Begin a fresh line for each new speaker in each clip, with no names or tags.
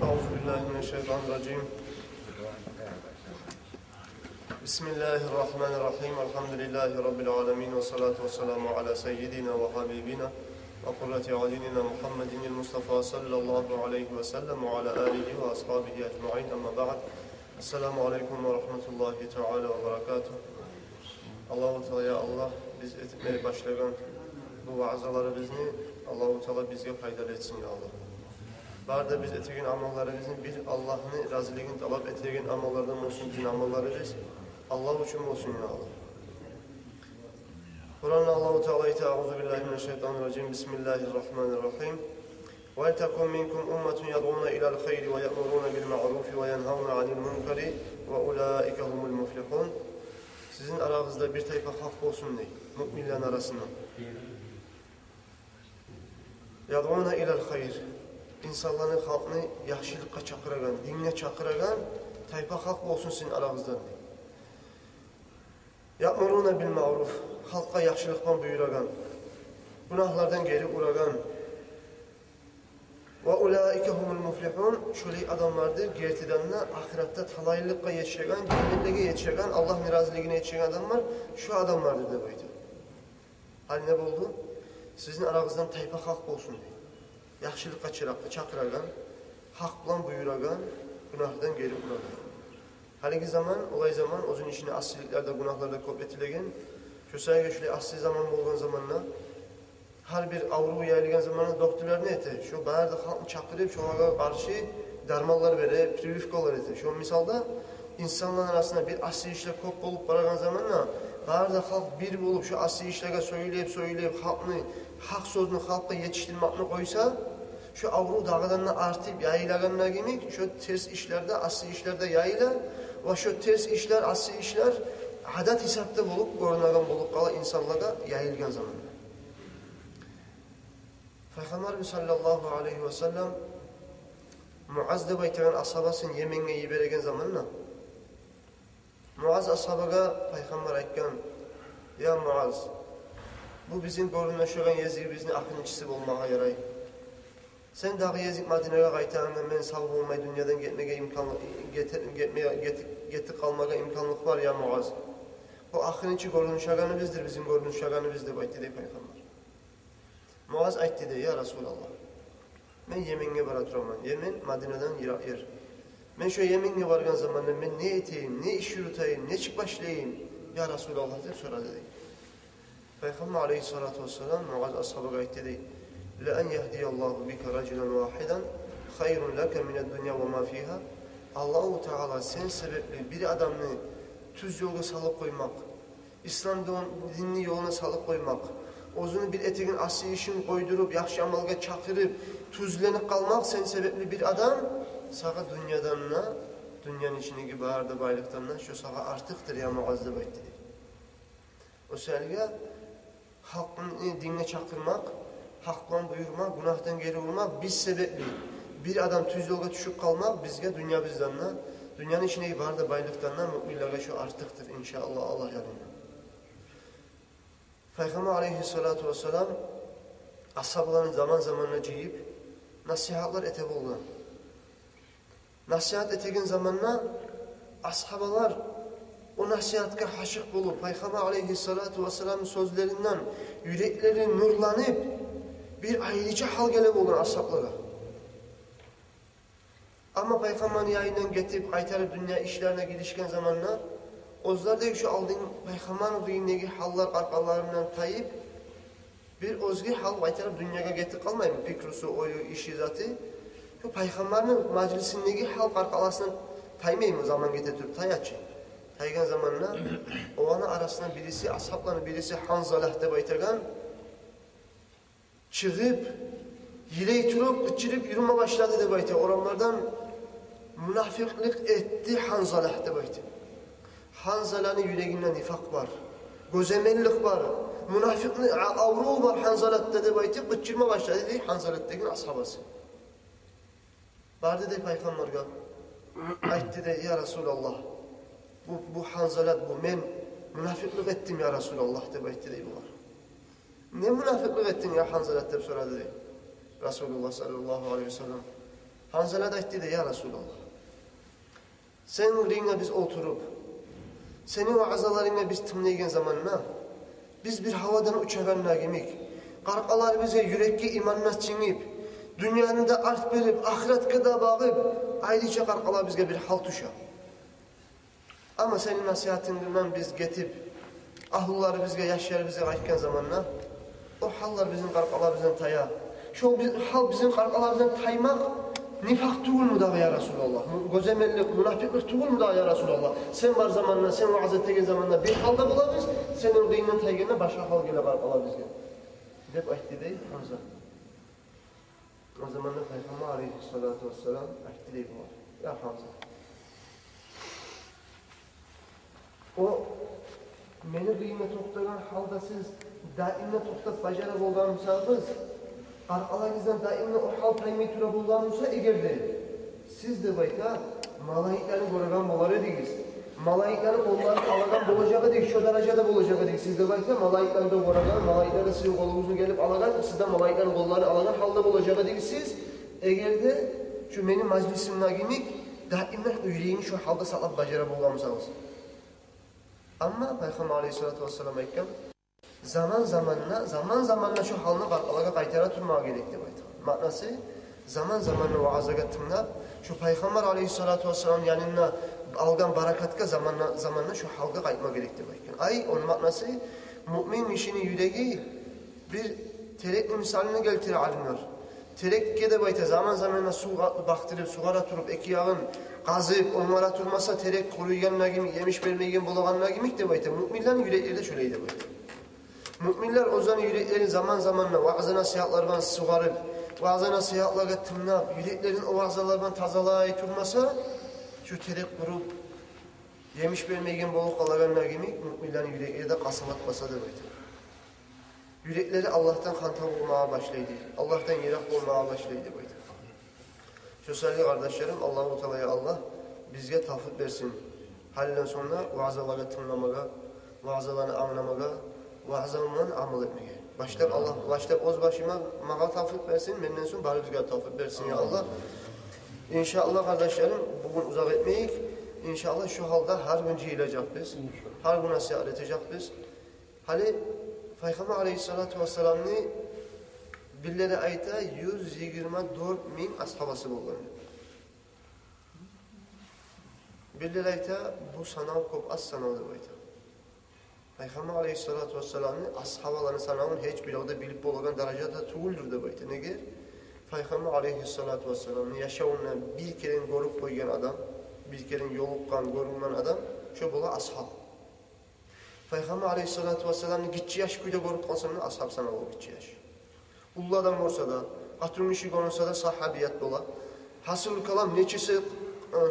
Euzubillahimineşşeytanirracim. Bismillahirrahmanirrahim. Elhamdülillahi Rabbil alemin. Ve salatu ve selamu ala seyyidina ve habibina ve kurrati ayunina Muhammedinil Mustafa sallallahu aleyhi ve sellem ve ala alihi ve ashabihi ecma'in. Amma ba'd. Esselamu aleyküm ve rahmetullahi teala ve berekatuhu. Allah-u Teala, ya Allah, biz etmeye başlayan bu vaazaları bizni Allah-u Teala bizge faydalı etsin ya Allah. Barda biz ettiğin amallarımızın bir Allah'ın razılığını talep ettiğin amallardan olsun, bizim amallarımız Allah için olsun ya Allah. Kur'an'da Allah-u Teala ite Euzubillahimineşşeytanirracim. Bismillahirrahmanirrahim. وَلْتَكُمْ مِنْكُمْ اُمَّةٌ يَدْعُونَ اِلَى الْخَيْرِ وَيَأْمُرُونَ بِالْمَعْرُوفِ وَيَنْهَوْنَ عَنِ الْمُنْكَرِ وَاُولَٰئِكَ هُمُ الْمُفْلِحُونَ. Sizin aranızda bir tayfa halk olsun diye, müminlerin arasında. يَدْعُونَ اِلَى الْخَيْرِ. İnsanların halkını yaxşılıkka çakıragan, dinle çakıragan tayfa halk olsun sizin aranızdan. Ya'muruna bil ma'ruf. Halka yaxşılıktan buyuragan, günahlardan geri uragan. Ve ulaike humul muflihun. Şöyle adamlardır, gertidenler ahirette talaylıkka yetişegan, cennetliğe yetişegan, Allah razılığına yetişegan adamlar, şu adamlardır de böyle. Hali ne oldu? Sizin aranızdan tayfa halk olsun diye. Yaxşılıkka çakıragan, haqlan buyuragan, günahdan geri uragan. Haliki zaman, olay zaman, özün işini asiliklerde, günahlarda kop etilegen, şu sayıga şöyle asli zaman olduğun zamanla, her bir avru yayılgan zamanla doktorlar ne eti? Şu bayarda halkını çakırıp, şu ağa karşı dermallar vere, privifkolar eti. Şu misalda, insanların arasında bir asli işle kop olup baragan zamanla, bayarda halk bir bulup, şu asli işlere söyleyip, halkını, hak sözünü halkla yetiştirmekini koysa, şu avru dağıdanla artıp yayılaganlar gibi, şu ters işlerde, asli işlerde yayıla, ve şu ters işler, asli işler, adet hesapta bulup, görünagan bulup kala insanlara yayılgan zamanla. Peygamberimiz sallallahu aleyhi ve sellem Muaz de baytagan ashabasın Yemen'e yiberegen zamanla Muaz ashabaga Peygamber aytgan, ya Muaz, bu bizim görünüşügen Yezid bizin akınçısı olmağa yaray. Sen dağı Yezid Madine'ye kaytağında men sağ olmayı dünyadan getip kalmağa imkanlık var ya Muaz. Bu akınçı görünüşüganı bizdir, bizim görünüşüganı bizdir baytı de Peygamber. Muaz aytti de, ya Resulallah, ben Yemen'e baraturaman. Yemen, Madine'den yer. Ben şu Yemen'e vargan zamanla ben ne eteyim, ne iş yürüteyim, ne çık başlayayım, ya Resulallah diye soradı de. Peygamber aleyhissalatu vesselam Muaz ashabı aytti de, لَاَنْ يَهْدِيَ اللّٰهُ بِكَ رَجُلًا وَاحِدًا خَيْرٌ لَكَ مِنَ الدُّنْيَا وَمَا فِيهَا. Allah-u Teala sen sebepli bir adamını tüz yoluna salıp koymak, İslam dinini yoluna salıp koymak, özünü bir eteğin asli işini koydurup, yaxşı amalga çakırıp, tüzlenip kalmak sen sebepli bir adam, sağa dünyadanla, dünyanın içindeki bağırda baylıktanla, şu sağa artıktır ya Muaz'da baytti. O selge, halkını dinle çakırmak, haklan buyurmak, günahtan geri vurmak, biz sebepli. Bir adam tüz yolga düşüp kalmak, bizge dünya bizdanla, dünyanın içindeki bağırda baylıktanla, müminlere şu artıktır inşallah Allah yanına. Peygamber aleyhissalatu vesselam ashablarını zaman zamanla ciyip nasihatlar ete buldu. Nasihat etegen zamanla ashabalar o nasihatka haşık bulup Peygamber aleyhissalatu vesselam'ın sözlerinden yürekleri nurlanıp bir ayrıca hal gelip olur ashablara. Ama Peygamber'in yayından getirip kaytarıp dünya işlerine gidişken zamanla ozlar da şu aldığın Peygamber'in düğündeki hallar arkalarından tayip bir özgü hal baytarıp dünyaya getir kalmayayım. Pikrusu, oyu, işi zatı. Şu Peygamber'in meclisindeki halk arkalasından taymayayım o zaman getirip tayaçı. Taygan zamanla o ana arasında birisi, ashabların birisi Hanzalah'ta baytagan çıkıp yileyi turup, kıçırıp yürüme başladı da bayta. Oranlardan münafıklık etti Hanzalah'ta bayta. Hanzala'nın yüreğinde nifak var, gözemellik var, münafıklık avru var Hanzala'da da baytı, kıçırma başladı diye Hanzala'daki ashabası. Vardı da Peygamber'e, aytti de ya Resulallah, bu Hanzalat bu, men münafıklık ettim ya Resulallah da baytı de bu var. Ne münafıklık ettin ya Hanzalat da soradı de. Resulullah sallallahu aleyhi ve sellem. Hanzala da etti de ya Resulallah. Sen ringe biz oturup, senin vaazalarına biz tımlaygen zamanına, biz bir havadan uçaganına gemik, qarqalar bize yürekki imanına çingip, dünyanın da art verip, ahiret da bağıp, ayrıca qarqalar bizge bir hal tuşa. Ama senin nasihatinden biz getip, ahulları bizge, yaşları bize qaytken zamanına, o hallar bizim qarqalar bizden taya. Şu hal bizim qarqalar bizden taymak, nifak tuğul mu da ya Resulallah? Gözemellik, münafıklık tuğul mu da ya Resulallah? Sen var zamanla, sen vaaz ettiğin zamanla bir halda bulabiliriz, senin kıyından taygenine başka hal gele qarqalar bizge. Dep aytti değil Hamza. O zaman da Peygamber aleyhissalatu vesselam aytti değil bu var. Ya Hamza. O meni kıymet to'xtagan halda siz daimle to'xtat bajara bo'lgan bo'lsangiz, qarqalaringizdan daimle o hal taymay tura bo'lgan bo'lsa, egarda siz deb ayta malaiklarni ko'rgan bo'lar edingiz. Malaiklarni qo'llarini alagan bo'lajagidek, shu darajada bo'lajagidek siz deb ayta malaiklarni ko'rgan, malaiklar sizning qo'lingizni kelib alagan, sizdan malaiklarning qo'llarini alagan holda bo'lajagidek siz egarda shu meni majlisimdan kelib daimle uyringni shu holda saqlab bajara bo'lgan bo'lsangiz. Ama Peygamber aleyhissalatu vesselam aytgan zaman zamanla şu halını qarqalaga qaytara turmağa gerek deb aytgan. Ma'nosi zaman va'azaga tinglab, şu Peygamber aleyhissalatu vesselam yanına algan barakatga zamanla şu halga qaytma gerek deb aytgan. Ay onun ma'nosi mu'min kishini yuragi bir terekni misalini keltira alimlar. Terekke deb aytadi zamanla suv baqtirib, sug'ara turib, ikki yog'in qazib, onlara turmasa terek quruyganlar gibi, yemiş bermeygen bo'lganlar gibi deb aytadi. Mu'minlarning yuraklarida shulay deb aytadi. Mu'minlar o'zlarining yuraklarini zamanla va'z nasihatlar bilan sug'arib, va'z nasihatlarga tinglab, yuraklarini o va'zlar bilan tozalay turmasa, shu terek qurib, yemiş bermeygen bo'lib qolganlar gibi mu'minlarning yuraklarida qasamat basa deb aytadi. Yürekleri Allah'tan hantal olmaya başlaydı. Allah'tan yirak olmaya başlaydı deb aytadi. Şu sevgili kardeşlerim, Allahu Teala'ya Allah bizge tavfik versin. Halinden sonra vaazaları tınlamaga, vaazalarını anlamaga, vaazalarından amal etmeye. Başlayıp öz başıma mağa tavfik versin, benden sonra bari bizge tavfik versin ya Allah. İnşallah kardeşlerim, bugün uzak etmeyik. İnşallah şu halde her gün cihilecek biz. Her gün nasihat edecek biz. Hali Peygamber aleyhissalatu vesselam'ni billeri ayta 124.000 ashabası bo'lgan. Billeri ayta bu sanav ko'p az sanav deb aytadi. Peygamber aleyhissalatu vesselam'ni ashabalarning sanavini hech bir yoqda bilib bo'lgan darajada tug'ildir deb aytadi. Nega? Peygamber aleyhissalatu vesselam'ni yashavini bir kere ko'rib qo'ygan adam, bir kere yo'liqqan, ko'ringan adam, shu bo'la ashab. Peygamber aleyhissalatu vesselam'ni gitçi yaş kuyda ko'rib qolsam ashab sanav gitçi yaş. Ulladan olsa da, atın işi olsa da sahabiyat dola. Hasıl kalan neçesi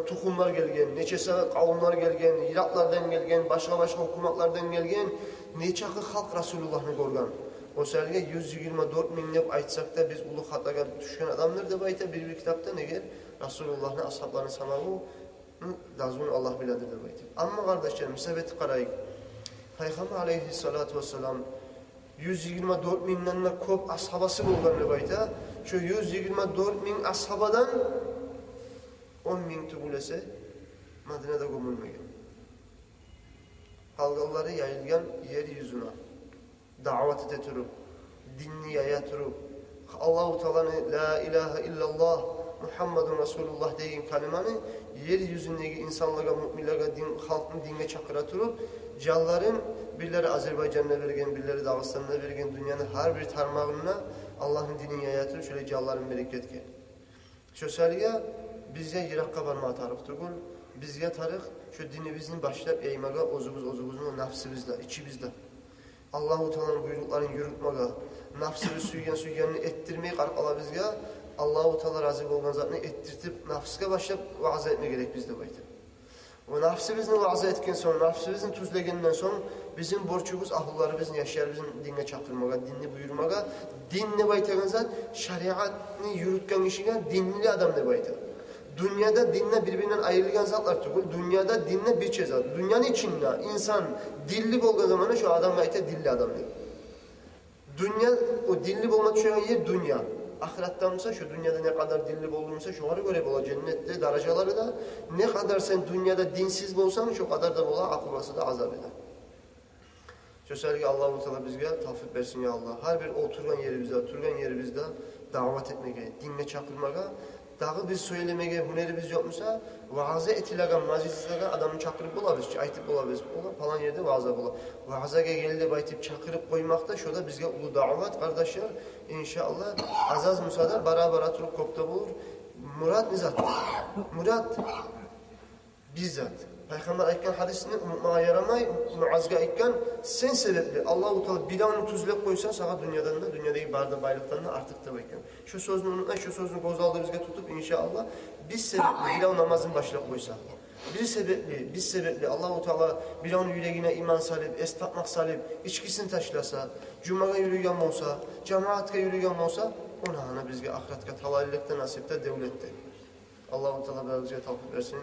tuxumlar gelgen, neçesi kavimler gelgen, Iraklardan gelgen, başka hukumatlardan gelgen, neçakı halk Resulullah'ını görgen. O serge 124.000 deb aytsak da biz ulu hataga düşken adamlar deb ayta bir kitapta neger Resulullah'ın ashablarını sanavu lazım Allah biledir deb ayta. Ama kardeşlerim sebeti qarayık. Peygamber aleyhissalatu vesselam 124.000'den de ko'p ashabası bo'lgan deb aytadi. Şu 124.000 ashabadan 10.000 tug'ilsa Madinada ko'milmagan. Qolganlari yayilgan yer yuzuna da'vat eta turib, dinni yaya turib, Allohu taolani la ilaha illalloh Muhammadun Rasulullah degan kalimani yer yuzundagi insonlarga, mu'minlarga, xalqni dinga chaqira turib, canların birileri Azerbaycan'da vergen, birileri Dağıstan'da vergen, dünyanın her bir tarmağına Allah'ın dinini yayatır, şöyle canların bereket gel. Şu söyleye bizge Irak'a varma tarık durgun, bizge tarık şu dinimizin başlayıp eğmaga, ozuguzun nafsımızda, içimizde. Allah-u Teala'nın buyruklarını yürütmeye, nafsını süygenini ettirmeyi qarqala bizge, Allah-u Teala razı olgan zatını ettirtip, nafsıga başlayıp vaaz etme gerek bizde baydı. O nafsımızın vaaz etken sonra, nafsımızın tuzlegenden sonra bizim borçumuz ahullarımızın yaşayarımızın dinle çakırmaga, dinle buyurmaga, dinle baytagan zat, şariatını yürütken kişiye dinli adam ne baytagan. Dünyada dinle birbirinden ayrılgan zatlar tukul, dünyada dinle bir zat. Dünyanın içinde insan dilli bolgan zamanı şu adam bayta dilli adam değil. Dünya, o dilli bolma düşen yer dünya. ahirettense şu dünyada ne kadar dinli bulunursa şu kadar göre bola cennette dereceleri da ne kadar sen dünyada dinsiz olsan şu kadar da bola akıbası da azap eder. Özellikle Allah-u Teala bizge tavfik versin ya Allah. Her bir oturgan yerimizde davet etmeye, dinle çakırmaya, dağı biz söylemeye, hüneri biz yokmuşsa vaaza etilagan, mazizlagan adamın çakırıp bulabiliriz, aytıp bulabiliriz. Falan yerde vaaza bula. Vaaza geldi baytıp çakırıp koymakta şurada bizge ulu davet kardeşler. İnşallah azaz musada beraber atırıp kopta bulur. Murat nizat. Murat bizzat. Peygamber aytgan hadisini unutmaya yaramay, Muazga aytgan sen sebepli Allah-u Teala bilanı tuzlab koysan sana dünyadan da dünyadaki barda baylıktan da artık da bakın. Şu sözünü unutma, şu sözünü gozalda bizge tutup inşallah biz sebepli bilan namazın başına koysak. Biz sebepli Allah-u Teala bilanı yüreğine iman salip, esnatmak salip, içkisini taşlasa, cumaya yürüyen olsa, cemaatka yürüyen olsa ona bizge ahiretka talaylıkta nasipte devlette. Allah-u Teala bize tavfik versin.